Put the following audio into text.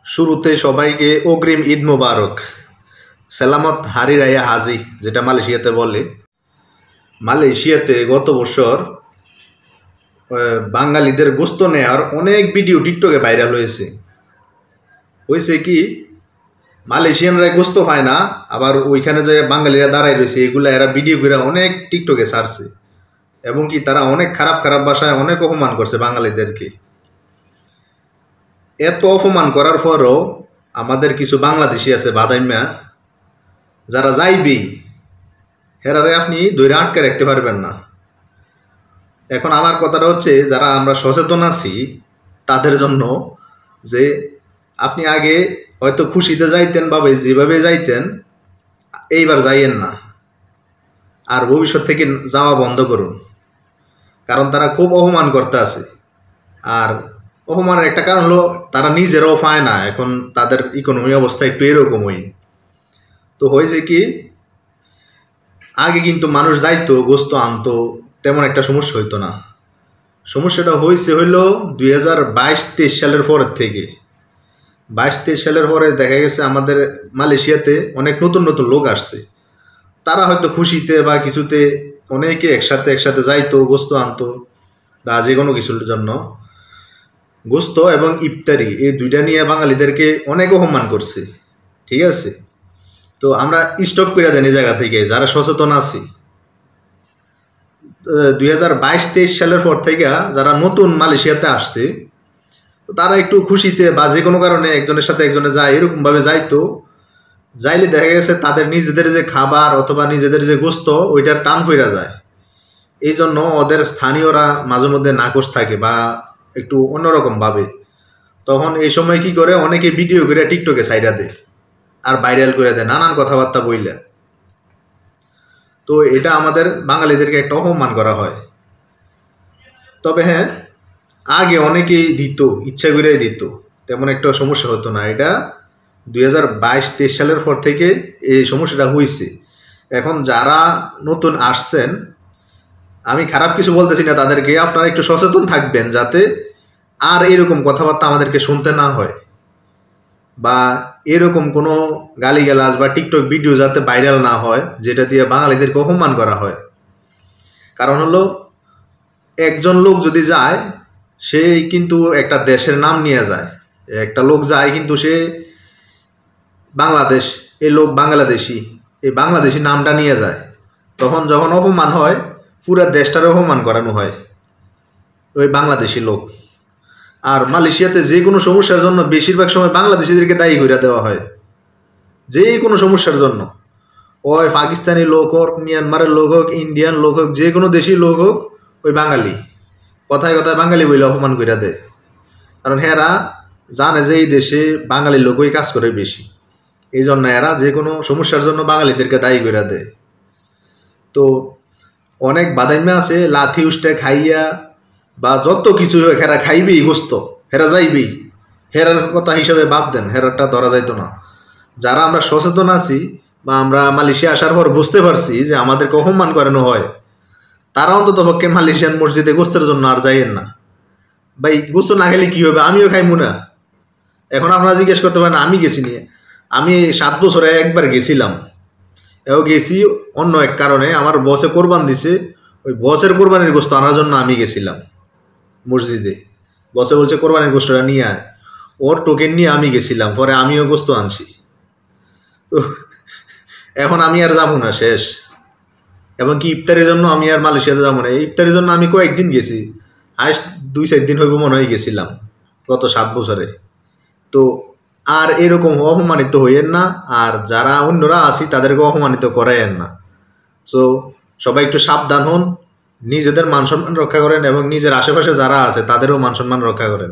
শুরুতে সবাইকে অগ্রিম ঈদ মোবারক। সালামত হারি রায়া হাজি, যেটা মালয়েশিয়াতে বলে। মালয়েশিয়াতে গত বছর বাঙালিদের গোস্ত নেওয়ার অনেক ভিডিও টিকটকে ভাইরাল হয়েছে কি, মালয়েশিয়ানরা গোস্ত পায় না, আবার ওইখানে যে বাঙালিরা দাঁড়াই রয়েছে এগুলা এরা ভিডিও করে অনেক টিকটকে ছাড়ছে, এবং কি তারা অনেক খারাপ খারাপ ভাষায় অনেক অপমান করছে বাঙালিদেরকে। এত অপমান করার পরও আমাদের কিছু বাংলাদেশি আছে বাদাইম্যা, যারা যাইবেই হেরারে আপনি ধরে আটকে রাখতে পারবেন না। এখন আমার কথাটা হচ্ছে, যারা আমরা সচেতন আছি তাদের জন্য, যে আপনি আগে হয়তো খুশিতে যাইতেন বা যেভাবে যাইতেন, এইবার যাইয়েন না, আর ভবিষ্যৎ থেকে যাওয়া বন্ধ করুন। কারণ তারা খুব অপমান করতে আছে, আর অপমানের একটা কারণ হলো তারা নিজেরাও পায় না। এখন তাদের ইকোনমি অবস্থা একটু এরকমই। তো হয়েছে কি, আগে কিন্তু মানুষ যাইতো গোস্ত আনতো, তেমন একটা সমস্যা হইতো না। সমস্যাটা হইল 2022-23 সালের পরের থেকে। 22-23 সালের পরে দেখা গেছে আমাদের মালয়েশিয়াতে অনেক নতুন নতুন লোক আসছে। তারা হয়তো খুশিতে বা কিছুতে অনেকে একসাথে যাইতো, গোস্ত আনতো বা যে কোনো কিছুর জন্য। গোস্ত এবং ইফতারি এই দুইটা নিয়ে বাঙালিদেরকে অনেক অপমান করছে, ঠিক আছে। তো আমরা স্টপ করে দেন এই জায়গা থেকে, যারা সচেতন আছি। 2022-23 সালের পর থেকে যারা নতুন মালয়েশিয়াতে আসছে, তারা একটু খুশিতে বা যে কোনো কারণে একজনের সাথে একজনে যায়, এরকমভাবে যাইতো। যাইলে দেখা গেছে তাদের নিজেদের যে খাবার অথবা নিজেদের যে গোস্ত, ওইটার টান ফিরা যায়। এই জন্য ওদের স্থানীয়রা মাঝে মধ্যে নাকচ থাকে বা একটু অন্যরকম ভাবে। তখন এই সময় কি করে, অনেকে ভিডিও করে টিকটকে ছাইড়া দেয় আর ভাইরাল করে দেয় নানান কথাবার্তা বইলে। তো এটা আমাদের বাঙালিদেরকে একটা অপমান করা হয়। তবে হ্যাঁ, আগে অনেকেই দিত, ইচ্ছা করেই দিত, তেমন একটা সমস্যা হতো না। এটা 2022-23 সালের পর থেকে এই সমস্যাটা হয়েছে। এখন যারা নতুন আসছেন, আমি খারাপ কিছু বলতেছি না তাদেরকে, আপনারা একটু সচেতন থাকবেন যাতে আর এরকম কথাবার্তা আমাদেরকে শুনতে না হয়, বা এরকম কোনো গালিগালাজ বা টিকটক ভিডিও যাতে ভাইরাল না হয় যেটা দিয়ে বাঙালিদেরকে অপমান করা হয়। কারণ হলো, একজন লোক যদি যায়, সে কিন্তু একটা দেশের নাম নিয়ে যায়। একটা লোক যায় কিন্তু সে বাংলাদেশ, এই লোক বাংলাদেশি, এই বাংলাদেশি নামটা নিয়ে যায়। তখন যখন অপমান হয়, পুরা দেশটার অপমান করানো হয় ওই বাংলাদেশি লোক। আর মালয়েশিয়াতে যে কোনো সমস্যার জন্য বেশিরভাগ সময় বাংলাদেশিদেরকে দায়ী করে দেওয়া হয়, যে কোনো সমস্যার জন্য। ওই পাকিস্তানি লোক হোক, মিয়ানমারের লোক হোক, ইন্ডিয়ান লোক হোক, যে কোনো দেশি লোক হোক, ওই বাঙালি, কথায় কথায় বাঙালি বলে অপমান করে দেয়। কারণ এরা জানে যে এই দেশে বাঙালি লোকই কাজ করে বেশি, এই জন্য এরা যে কোনো সমস্যার জন্য বাঙালিদেরকে দায়ী করে দেয়। তো অনেক বাদাইমা আছে, লাথি উষ্টে খাইয়া বা যত কিছু হোক, হেরা খাইবেই গোস্ত, হেরা যাইবেই। হেরার কথা হিসাবে বাদ দেন, হেরারটা ধরা যাইতো না। যারা আমরা সচেতন আছি বা আমরা মালয়েশিয়া আসার পর বুঝতে পারছি যে আমাদেরকে অপমান করানো হয়, তারা অন্তত পক্ষে মালয়েশিয়ান মসজিদে গোস্তের জন্য আর যাইয়েন না। ভাই, গোস্ত না খেলে কি হবে, আমিও খাইমু না। এখন আপনারা জিজ্ঞেস করতে পারেন আমি গেছি নিয়ে, আমি 7 বছরে একবার গেছিলাম। এও গেছি অন্য এক কারণে, আমার বসে কোরবান দিছে, ওই বসের কোরবানির গোস্ত আনার জন্য আমি গেছিলাম মসজিদে। বসে বলছে কোরবানির গোস্তটা নিয়ে আয়, ওর টোকেন নিয়ে আমি গেছিলাম, পরে আমিও গোস্ত আনছি। তো এখন আমি আর যাবো না, শেষ। এবং কি ইফতারের জন্য আমি আর মালয়েশিয়াতে যাবো না। ইফতারের জন্য আমি কয়েকদিন গেছি, আজ 2-4 দিন হইব মনে হয় গেছিলাম গত 7 বছরে। তো আর এরকম অপমানিত হইয়েন না, আর যারা অন্যরা আছি তাদেরকে অপমানিত করাইয়েন না। সো সবাই একটু সাবধান হন, নিজেদের মান সম্মান রক্ষা করেন এবং নিজের আশেপাশে যারা আছে তাদেরও মান সম্মান রক্ষা করেন।